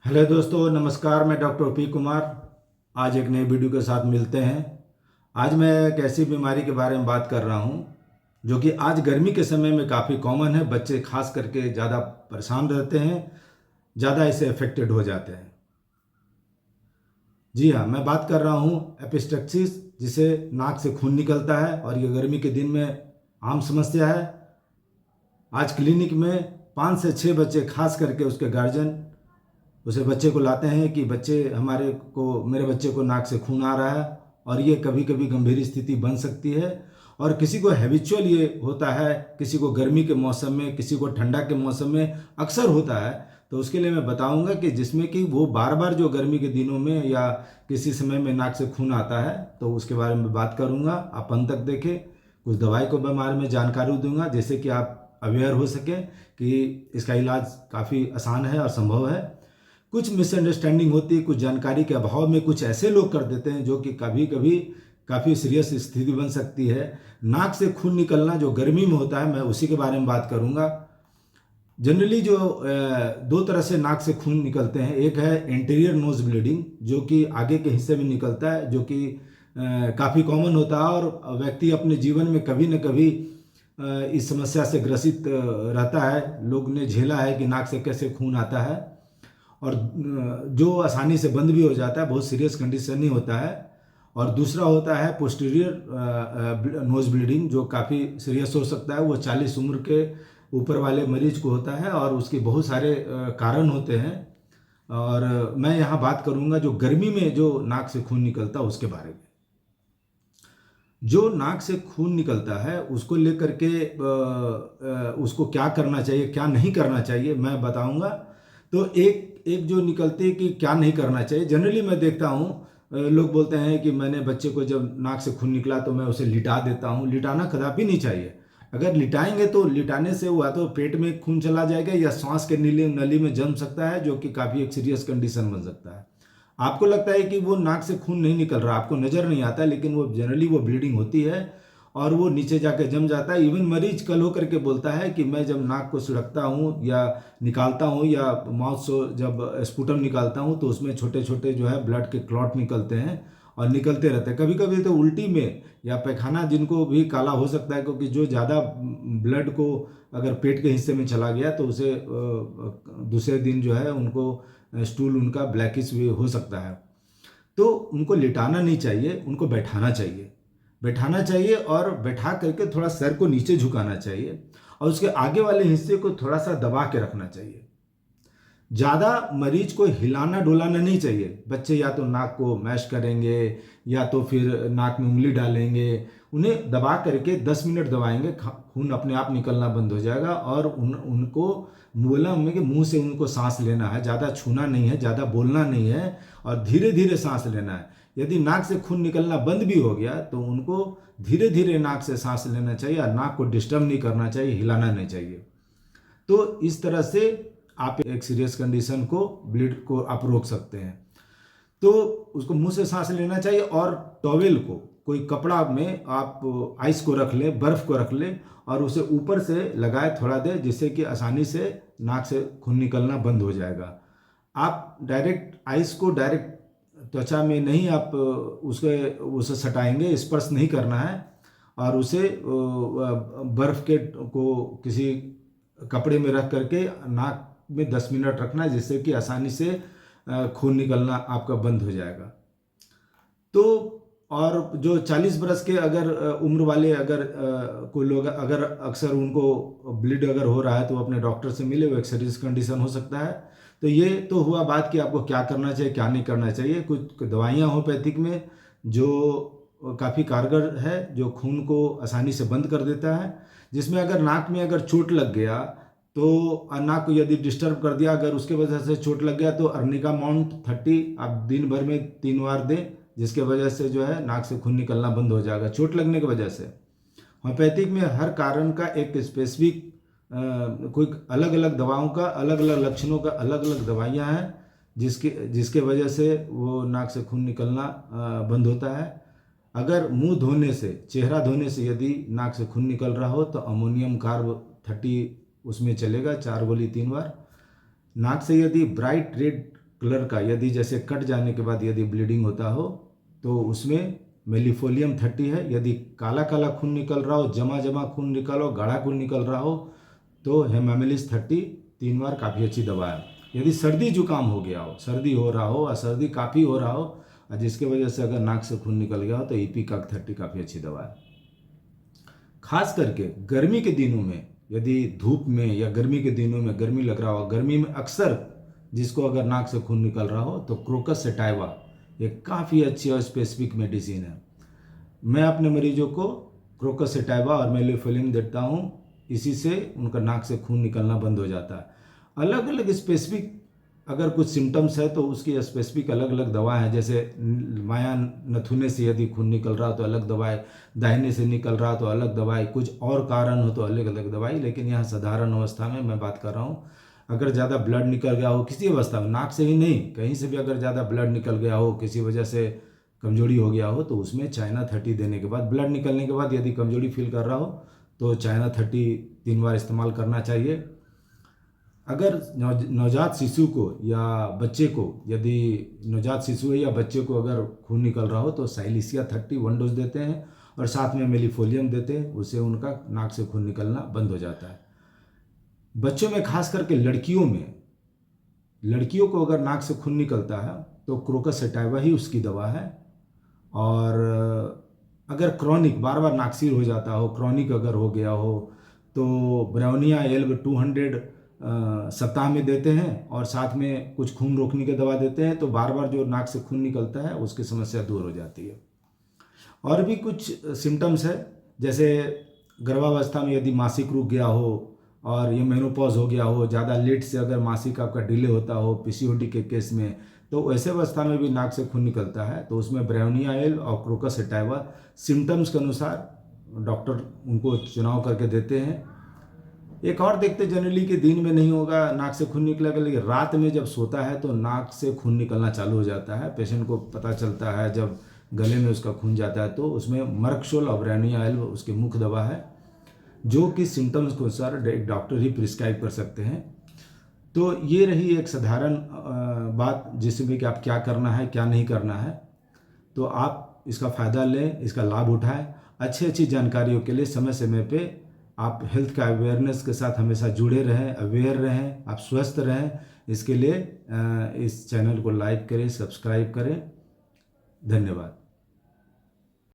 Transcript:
Hello दोस्तों, नमस्कार। मैं डॉक्टर पी कुमार आज एक नई वीडियो के साथ मिलते हैं। आज मैं एक ऐसी बीमारी के बारे में बात कर रहा हूं जो कि आज गर्मी के समय में काफ़ी कॉमन है। बच्चे खास करके ज़्यादा परेशान रहते हैं, ज़्यादा इससे अफेक्टेड हो जाते हैं। जी हाँ, मैं बात कर रहा हूं एपिस्टेक्सिस, जिसे नाक से खून निकलता है और ये गर्मी के दिन में आम समस्या है। आज क्लिनिक में 5 से 6 बच्चे, खास करके उसके गार्जियन, उसे बच्चे को लाते हैं कि मेरे बच्चे को नाक से खून आ रहा है। और ये कभी कभी गंभीर स्थिति बन सकती है। और किसी को हैबिचुअल ये होता है, किसी को गर्मी के मौसम में, किसी को ठंडा के मौसम में अक्सर होता है। तो उसके लिए मैं बताऊंगा कि जिसमें कि वो बार बार जो गर्मी के दिनों में या किसी समय में नाक से खून आता है, तो उसके बारे में बात करूंगा। आप अंत तक देखें। कुछ दवाई के बारे में जानकारी दूंगा, जैसे कि आप अवेयर हो सके कि इसका इलाज काफ़ी आसान है और संभव है। कुछ मिसअंडरस्टैंडिंग होती है, कुछ जानकारी के अभाव में कुछ ऐसे लोग कर देते हैं जो कि कभी कभी काफ़ी सीरियस स्थिति बन सकती है। नाक से खून निकलना जो गर्मी में होता है, मैं उसी के बारे में बात करूंगा। जनरली जो दो तरह से नाक से खून निकलते हैं। एक है एंटीरियर नोज ब्लीडिंग, जो कि आगे के हिस्से में निकलता है, जो कि काफ़ी कॉमन होता है और व्यक्ति अपने जीवन में कभी न कभी इस समस्या से ग्रसित रहता है। लोग ने झेला है कि नाक से कैसे खून आता है, और जो आसानी से बंद भी हो जाता है, बहुत सीरियस कंडीशन नहीं होता है। और दूसरा होता है पोस्टीरियर नोज ब्लीडिंग, जो काफ़ी सीरियस हो सकता है। वो 40 उम्र के ऊपर वाले मरीज को होता है और उसके बहुत सारे कारण होते हैं। और मैं यहाँ बात करूँगा जो गर्मी में जो नाक से खून निकलता है उसके बारे में। जो नाक से खून निकलता है उसको लेकर के उसको क्या करना चाहिए, क्या नहीं करना चाहिए, मैं बताऊंगा। तो एक एक जो निकलती है कि क्या नहीं करना चाहिए। जनरली मैं देखता हूँ लोग बोलते हैं कि मैंने बच्चे को जब नाक से खून निकला तो मैं उसे लिटा देता हूँ। लिटाना कदापि नहीं चाहिए। अगर लिटाएंगे तो लिटाने से हुआ तो पेट में खून चला जाएगा या सांस के नली में जम सकता है, जो कि काफ़ी एक सीरियस कंडीशन बन सकता है। आपको लगता है कि वो नाक से खून नहीं निकल रहा, आपको नज़र नहीं आता, लेकिन वो जनरली वो ब्लीडिंग होती है और वो नीचे जाके जम जाता है। इवन मरीज कल हो करके बोलता है कि मैं जब नाक को सुड़कता हूँ या निकालता हूँ या माउथ से जब स्पुटम निकालता हूँ तो उसमें छोटे छोटे जो है ब्लड के क्लॉट निकलते हैं और निकलते रहते हैं। कभी कभी तो उल्टी में या पैखाना जिनको भी काला हो सकता है, क्योंकि जो ज़्यादा ब्लड को अगर पेट के हिस्से में चला गया तो उसे दूसरे दिन जो है उनको स्टूल उनका ब्लैकिश भी हो सकता है। तो उनको लिटाना नहीं चाहिए, उनको बैठाना चाहिए। बैठाना चाहिए और बैठा करके थोड़ा सर को नीचे झुकाना चाहिए और उसके आगे वाले हिस्से को थोड़ा सा दबा के रखना चाहिए। ज़्यादा मरीज को हिलाना डुलाना नहीं चाहिए। बच्चे या तो नाक को मैश करेंगे या तो फिर नाक में उंगली डालेंगे। उन्हें दबा करके 10 मिनट दबाएंगे, खून अपने आप निकलना बंद हो जाएगा। और उनको बोला में कि मुंह से उनको सांस लेना है, ज़्यादा छूना नहीं है, ज़्यादा बोलना नहीं है और धीरे धीरे सांस लेना है। यदि नाक से खून निकलना बंद भी हो गया तो उनको धीरे धीरे नाक से सांस लेना चाहिए और नाक को डिस्टर्ब नहीं करना चाहिए, हिलाना नहीं चाहिए। तो इस तरह से आप एक सीरियस कंडीशन को, ब्लीड को आप रोक सकते हैं। तो उसको मुंह से सांस लेना चाहिए और टॉवेल को, कोई कपड़ा में आप आइस को रख लें, बर्फ को रख लें और उसे ऊपर से लगाए थोड़ा देर, जिससे कि आसानी से नाक से खून निकलना बंद हो जाएगा। आप डायरेक्ट आइस को डायरेक्ट त्वचा में नहीं आप उसे सटाएंगे, स्पर्श नहीं करना है। और उसे बर्फ के को किसी कपड़े में रख करके नाक में 10 मिनट रखना है, जिससे कि आसानी से खून निकलना आपका बंद हो जाएगा। तो और जो 40 बरस के अगर उम्र वाले अगर कोई लोग अगर अक्सर उनको ब्लीड अगर हो रहा है तो वो अपने डॉक्टर से मिले, वो एक सीरियस कंडीशन हो सकता है। तो ये तो हुआ बात कि आपको क्या करना चाहिए, क्या नहीं करना चाहिए। कुछ दवाइयाँ होम्योपैथिक में जो काफ़ी कारगर है, जो खून को आसानी से बंद कर देता है। जिसमें अगर नाक में अगर चोट लग गया तो नाक को यदि डिस्टर्ब कर दिया, अगर उसके वजह से चोट लग गया, तो अर्निका माउंट 30 आप दिन भर में 3 बार दें, जिसके वजह से जो है नाक से खून निकलना बंद हो जाएगा चोट लगने की वजह से। होम्योपैथिक में हर कारण का एक स्पेसिफिक कोई अलग अलग दवाओं का, अलग अलग लक्षणों का अलग अलग दवाइयाँ हैं, जिसके जिसके वजह से वो नाक से खून निकलना बंद होता है। अगर मुंह धोने से, चेहरा धोने से यदि नाक से खून निकल रहा हो तो अमोनियम कार्ब 30 उसमें चलेगा, 4 गोली 3 बार। नाक से यदि ब्राइट रेड कलर का, यदि जैसे कट जाने के बाद यदि ब्लीडिंग होता हो तो उसमें मेलिफोलियम 30 है। यदि काला काला खून निकल रहा हो, जमा जमा खून निकल हो, गाढ़ा खून निकल रहा हो तो हेमामिलिस 30 3 बार काफ़ी अच्छी दवा है। यदि सर्दी जुकाम हो गया हो, सर्दी हो रहा हो और सर्दी काफ़ी हो रहा हो और जिसके वजह से अगर नाक से खून निकल गया हो तो इपिकाक 30 काफ़ी अच्छी दवा है। खास करके गर्मी के दिनों में, यदि धूप में या गर्मी के दिनों में गर्मी लग रहा हो, गर्मी में अक्सर जिसको अगर नाक से खून निकल रहा हो तो क्रोकस सेटाइवा ये काफ़ी अच्छी और स्पेसिफिक मेडिसिन है। मैं अपने मरीजों को क्रोकस सेटाइवा और मेलिफोलियम देता हूँ, इसी से उनका नाक से खून निकलना बंद हो जाता है। अलग अलग स्पेसिफिक अगर कुछ सिम्टम्स है तो उसकी स्पेसिफिक अलग अलग दवा है। जैसे माया नथुने से यदि खून निकल रहा हो तो अलग दवाई, दाहिने से निकल रहा तो अलग दवाई, कुछ और कारण हो तो अलग अलग दवाई। लेकिन यहाँ साधारण अवस्था में मैं बात कर रहा हूँ, अगर ज़्यादा ब्लड निकल गया हो किसी अवस्था में, नाक से ही नहीं कहीं से भी अगर ज़्यादा ब्लड निकल गया हो, किसी वजह से कमजोरी हो गया हो तो उसमें चाइना 30 देने के बाद, ब्लड निकलने के बाद यदि कमजोरी फील कर रहा हो तो चाइना 30 3 बार इस्तेमाल करना चाहिए। अगर नवजात शिशु को या बच्चे को, यदि नवजात शिशु है या बच्चे को अगर खून निकल रहा हो तो साइलिसिया 30 1 डोज देते हैं और साथ में मेलिफोलियम देते हैं, उससे उनका नाक से खून निकलना बंद हो जाता है। बच्चों में खास करके लड़कियों को अगर नाक से खून निकलता है तो क्रोकस सेटाइवा ही उसकी दवा है। और अगर क्रॉनिक बार बार नाकसीर हो जाता हो, क्रॉनिक अगर हो गया हो तो ब्राउनिया एल्ब 200 सप्ताह में देते हैं और साथ में कुछ खून रोकने की दवा देते हैं, तो बार बार जो नाक से खून निकलता है उसकी समस्या दूर हो जाती है। और भी कुछ सिम्टम्स है, जैसे गर्भावस्था में यदि मासिक रुक गया हो और ये मेनोपॉज हो गया हो, ज़्यादा लेट से अगर मासिक आपका डिले होता हो पीसीओडी के केस में, तो ऐसे अवस्था में भी नाक से खून निकलता है तो उसमें ब्राउनिया एल्ब और क्रोकस सेटाइवा सिम्टम्स के अनुसार डॉक्टर उनको चुनाव करके देते हैं। एक और देखते जनरली कि दिन में नहीं होगा नाक से खून निकलेगा, लेकिन रात में जब सोता है तो नाक से खून निकलना चालू हो जाता है। पेशेंट को पता चलता है जब गले में उसका खून जाता है, तो उसमें मर्कशोल और ब्राउनिया एल्ब उसकी मुख्य दवा है, जो कि सिम्टम्स के अनुसार एक डॉक्टर ही प्रिस्क्राइब कर सकते हैं। तो ये रही एक साधारण बात जिसमें कि आप क्या करना है क्या नहीं करना है, तो आप इसका फ़ायदा लें, इसका लाभ उठाएं। अच्छी जानकारियों के लिए समय समय पे आप हेल्थ का अवेयरनेस के साथ हमेशा जुड़े रहें, अवेयर रहें, आप स्वस्थ रहें। इसके लिए इस चैनल को लाइक करें, सब्सक्राइब करें। धन्यवाद।